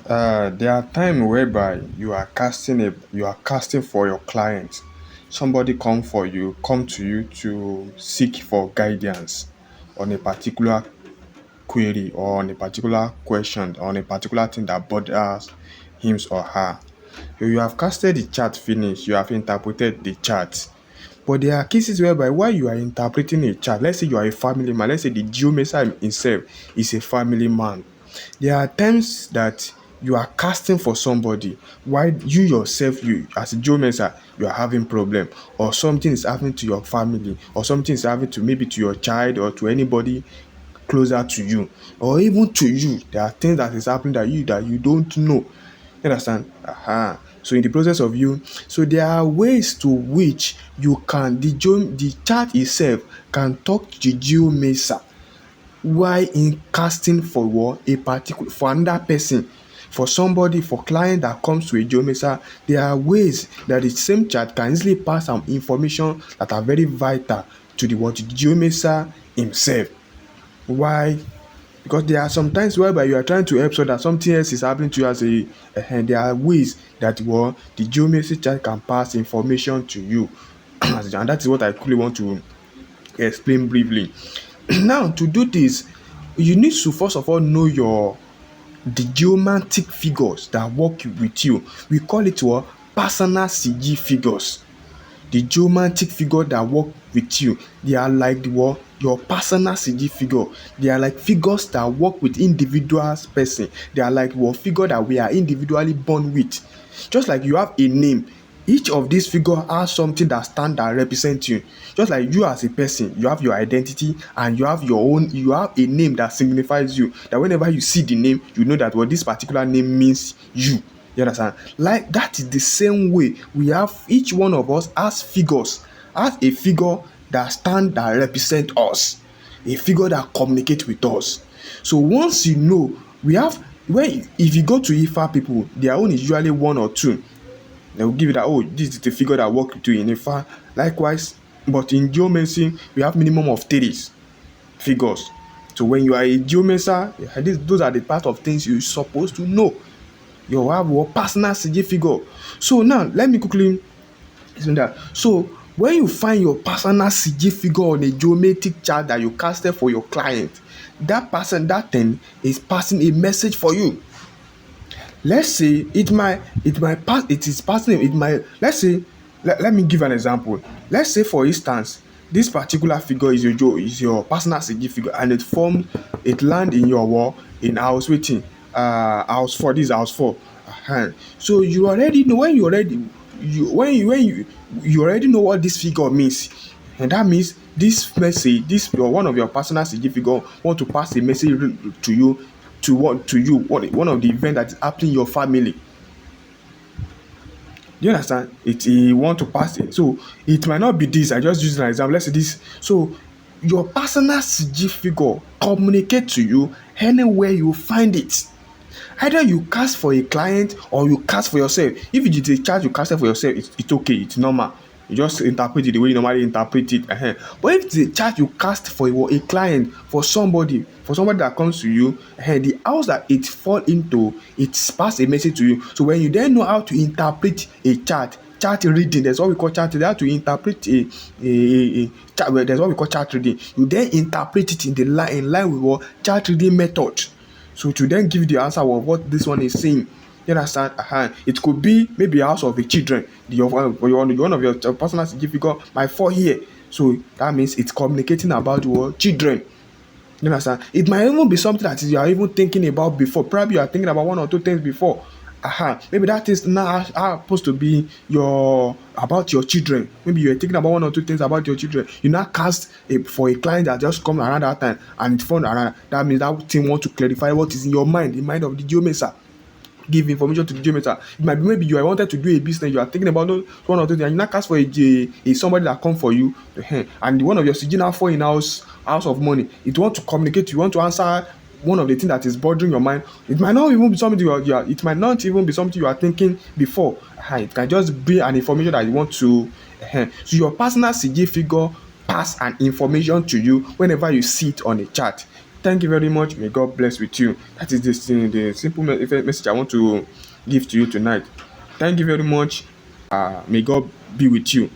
There are times whereby you are casting for your client. Somebody come to you to seek for guidance on a particular query or on a particular question or on a particular thing that bothers him or her. So you have casted the chart finish, you have interpreted the chart. But there are cases whereby while you are interpreting a chart, let's say you are a family man, let's say the geomancer himself is a family man. There are times that you are casting for somebody while you yourself, you as a geomancer, you are having problem, or something is happening to your family, or something is happening to maybe to your child or to anybody closer to you, or even to you. There are things that is happening that you don't know. You understand? So in the process of you, so there are ways to which you can the chart itself can talk to the geomancer while in casting for what a particular for another person, for somebody, for client that comes to a geomancer. There are ways that the same chart can easily pass some information that are very vital to the geomancer himself. Why? Because there are some times whereby you are trying to help so that something else is happening to you as a there are ways that the geometry chart can pass information to you. And that is what I quickly want to explain briefly. Now, to do this, you need to first of all know the geomantic figures that work with you. We call it what? Personal sigil figures. The geomantic figure that work with you, they are like your personal sigil figure. They are like figures that work with individuals person. They are like what figure that we are individually born with. Just like you have a name, each of these figure has something that stand that represent you. Just like you as a person, you have your identity and you have a name that signifies you, that whenever you see the name, you know that what this particular name means you. You understand? Like that is the same way we have, each one of us has a figure that represent us, a figure that communicate with us. So once you know, we have when if you go to Ifa people, their own is usually one or two. They will give you that, oh, this is the figure that work with you in Ifa. Likewise, but in Geomancy, we have minimum of three figures. So when you are a Geomancer, those are the part of things you're supposed to know. You have your personal CG figure. So now let me quickly explain that. So when you find your personal CG figure on a geometric chart that you casted for your client, that person, that thing is passing a message for you. Let's say it is passing it might let's say let me give an example. Let's say for instance, this particular figure is your personal CG figure, and it land in your wall in house waiting house 4. This is house 4. So you already know you already know what this figure means, and that means this message, this your one of your personal CG figure want to pass a message to you, one of the event that is happening in your family. Do you understand? He want to pass it. So it might not be this. I just use an example. Let's say this. So your personal CG figure communicate to you anywhere you find it. Either you cast for a client or you cast for yourself. If it is a charge you cast for yourself, it's okay, it's normal. You just interpret it the way you normally interpret it. But if it's a charge you cast for a client, for somebody that comes to you, the house that it fall into, it's pass a message to you. So when you then know how to interpret a chart reading, there's what we call chart reading. How to interpret a chart, well, there's what we call chart reading. You then interpret it in line with what chart reading method. So to then give the answer of what this one is saying. You understand? It could be maybe a house of the children. One of your personal CG figure might fall here. So that means it's communicating about what children. You understand? It might even be something that you are even thinking about before. Probably you are thinking about one or two things before. Maybe that is now supposed to be about your children. Maybe you are thinking about one or two things about your children. You now cast for a client that just come around that time and it found around. That means that thing want to clarify what is in your mind, the mind of the geomancer. Give information to the geomancer. It might be maybe you are wanted to do a business, you are thinking about one or two things, and you now cast for a somebody that come for you, and one of your sigil now fall in house of money. It want to communicate, you want to answer one of the things that is bothering your mind. It might not even be something it might not even be something you are thinking before. It can just be an information that you want to. So your personal CG figure pass an information to you whenever you see it on a chart. Thank you very much. May God bless with you. That is the simple message I want to give to you tonight. Thank you very much. May God be with you.